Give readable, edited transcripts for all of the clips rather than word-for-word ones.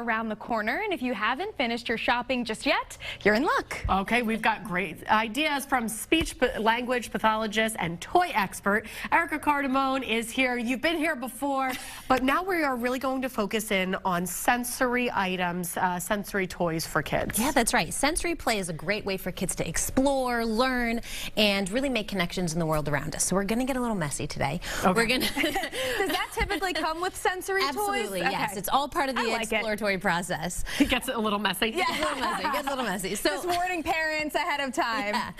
around the corner, and if you haven't finished your shopping just yet, you're in luck. Okay, we've got great ideas from speech language pathologist and toy expert Erica Cardamone is here. You've been here before, but now we are really going to focus in on sensory items, sensory toys for kids. Yeah, that's right. Sensory play is a great way for kids to explore, learn, and really make connections in the world around us. So we're going to get a little messy today. Okay. We're going to. Does that typically come with sensory toys? Absolutely, yes. It's all part of the exploratory process. It gets a little messy. Yeah, it gets a little messy. So, just warning parents ahead of time. Yeah.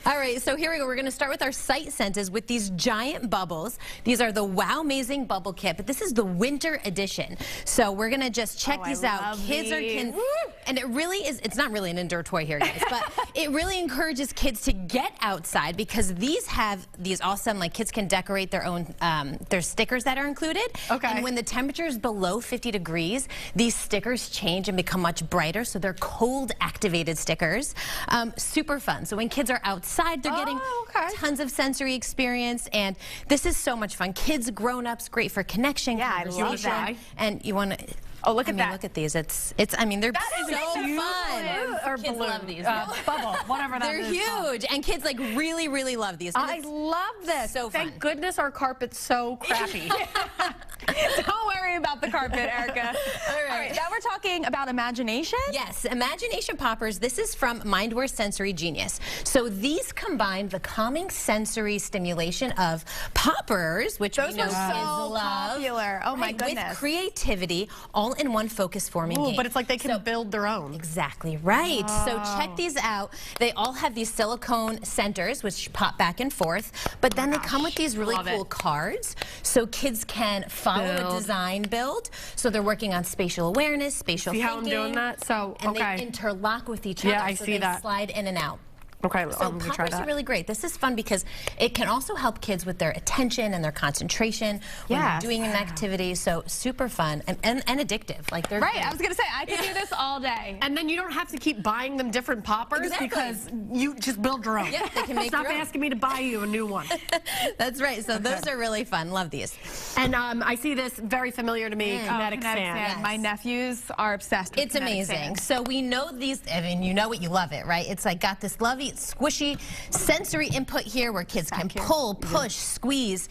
All right, so here we go. We're going to start with our sight senses with these giant bubbles. These are the WOWmazing bubble kit, but this is the winter edition. So we're going to just check these out. Kids and it really is, it's not really an indoor toy here, guys, but it really encourages kids to get outside because these have these awesome, like kids can decorate their own, there's stickers that are included. Okay. And when the temperature is below 50 degrees, these stickers change and become much brighter. So they're cold activated stickers. Super fun. So when kids are outside, they're getting tons of sensory experience. And this is so much fun. Kids, grown-ups, great for connection. Yeah, I love that. And you want to... Oh, look at that. Look at these. I mean, they're so fun. Or kids balloon. love these. Bubble, whatever that is. They're huge. And kids like really, really love these. I love this. So fun. Thank goodness our carpet's so crappy. Don't worry about the carpet, Erica. All right, now we're talking about imagination? Yes, imagination poppers. This is from MindWare Sensory Genius. So these combine the calming sensory stimulation of poppers, which we know kids love. Popular. Oh my goodness. With creativity, all in one focus forming game. But it's like they can build their own. Exactly right. So check these out. They all have these silicone centers which pop back and forth, but then they come with these really cool cards so kids can follow a design build. So they're working on spatial awareness, spatial thinking. See how I'm doing that? So, and they interlock with each other. Yeah, I so see they that. slide in and out. Okay, so poppers are really great. This is fun because it can also help kids with their attention and their concentration when they're doing an activity. So super fun and addictive. Like they're I was gonna say I could do this all day. And then you don't have to keep buying them different poppers because you just build your own. Yeah, they can make Stop asking me to buy you a new one. That's right. So those are really fun. Love these. And I see this very familiar to me. Kinetic sand. Yes. My nephews are obsessed with It's amazing. Sand. So we know these. I mean, you know it. You love it, right? It's like got this lovely, squishy sensory input here where kids can pull, push, squeeze.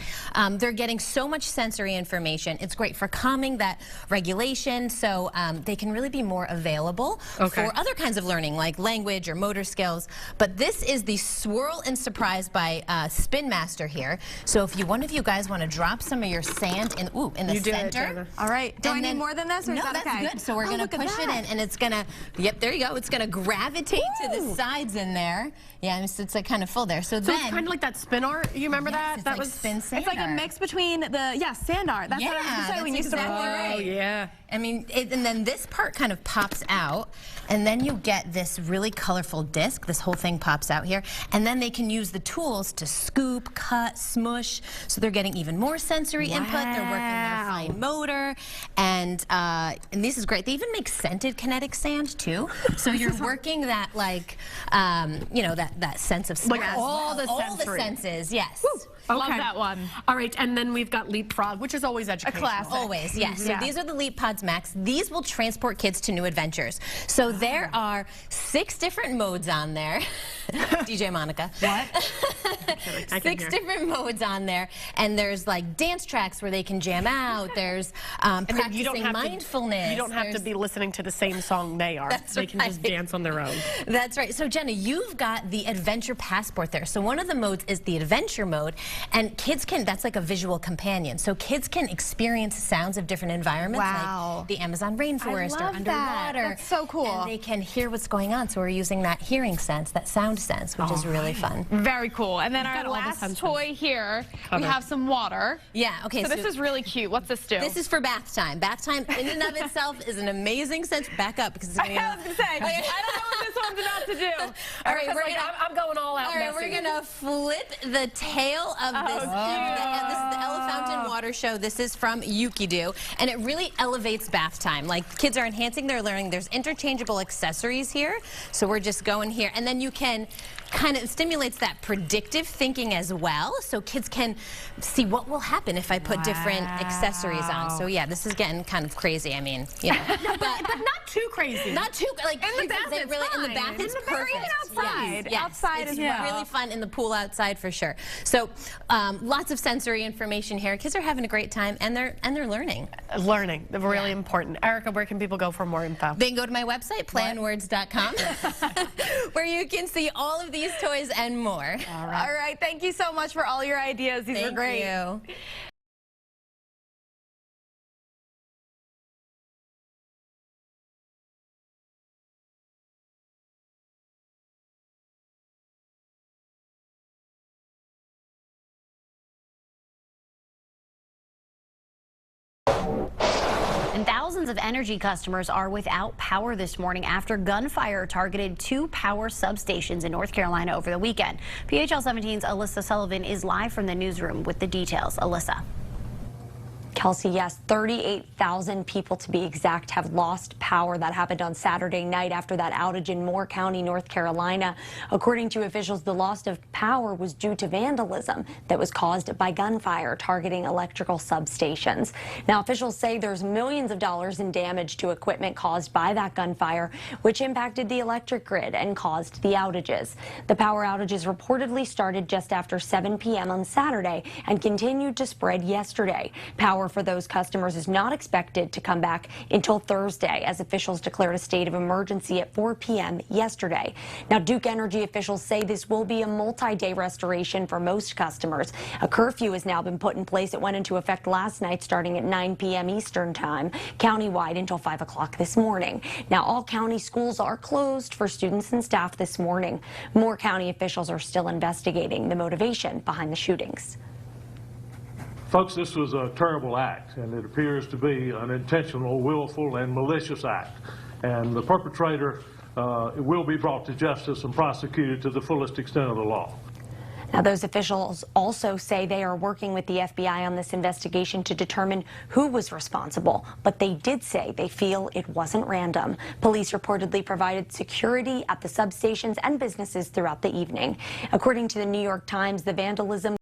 They're getting so much sensory information. It's great for calming that regulation, so they can really be more available for other kinds of learning like language or motor skills. But this is the Swirl and Surprise by Spin Master here. So if one of you guys want to drop some of your sand in the center. All right. Do I need more than this? Or No, is that that's good. So we're going to push it in, and it's going to, there you go. It's going to gravitate to the sides in there. Yeah, it's like kind of full there. So then it's kind of like that spin art. You remember that? It's that like was spin sand It's like a mix between the sand art. That's what I was going to say when you used to right. Oh yeah. I mean, and then this part kind of pops out, and then you get this really colorful disc. This whole thing pops out here, and then they can use the tools to scoop, cut, smush. So they're getting even more sensory input. They're working their fine motor, and this is great. They even make scented kinetic sand too. So you're working that like, you know, that sense of smell. Like all the senses, yes. Love that one. All right, and then we've got LeapFrog, which is always educational. A classic. Always, yes. So these are the LeapPods Max. These will transport kids to new adventures. So there are 6 different modes on there. DJ Monica. What? 6 different modes on there. And there's like dance tracks where they can jam out. There's practicing mindfulness. You don't have to be listening to the same song they are. They can just dance on their own. That's right. So Jenna, you've got the adventure passport there. So one of the modes is the adventure mode. And kids can, that's like a visual companion. So kids can experience sounds of different environments, like the Amazon rainforest or underwater. That's so cool. And they can hear what's going on. So we're using that hearing sense, that sound sense, which is really fun. Very cool. And then our last toy here, we have some water. Yeah, okay. So this is really cute. What's this do? This is for bath time. Bath time in and of itself is an amazing sense. Back up because it's going to I was going to say, I don't know what this one's about to do. All right, I'm going all out. All right, we're going to flip the tail of this. This is the EleFountain water show. This is from Yookidoo, and it really elevates bath time. Like kids are enhancing their learning. There's interchangeable accessories here, so we're just going here, and then you can kind of stimulates that predictive thinking as well, so kids can see what will happen if I put different accessories on. So yeah, this is getting kind of crazy. I mean, you know, but not too crazy. not too like in the bath. in the bath is perfect. Even outside. Yes, Outside it's as well. really fun in the pool outside for sure. So lots of sensory information here. Kids are having a great time, and they're learning. Learning, really important. Erica, where can people go for more info? They can go to my website, planwords.com, where you can see all of these toys and more. All right. Thank you so much for all your ideas. These were great. Thank you. And thousands of energy customers are without power this morning after gunfire targeted 2 power substations in North Carolina over the weekend. PHL17's Alyssa Sullivan is live from the newsroom with the details. Alyssa. Kelsey, yes, 38,000 people to be exact have lost power. That happened on Saturday night after that outage in Moore County, North Carolina. According to officials, the loss of power was due to vandalism that was caused by gunfire targeting electrical substations. Now, officials say there's millions of dollars in damage to equipment caused by that gunfire, which impacted the electric grid and caused the outages. The power outages reportedly started just after 7 p.m. on Saturday and continued to spread yesterday. Power for those customers is not expected to come back until Thursday, as officials declared a state of emergency at 4 p.m. yesterday. Now, Duke Energy officials say this will be a multi-day restoration for most customers. A curfew has now been put in place. It went into effect last night starting at 9 p.m. Eastern time, countywide until 5 o'clock this morning. Now, all county schools are closed for students and staff this morning. More county officials are still investigating the motivation behind the shootings. Folks, this was a terrible act, and it appears to be an intentional, willful, and malicious act. And the perpetrator will be brought to justice and prosecuted to the fullest extent of the law. Now, those officials also say they are working with the FBI on this investigation to determine who was responsible, but they did say they feel it wasn't random. Police reportedly provided security at the substations and businesses throughout the evening. According to the New York Times, the vandalism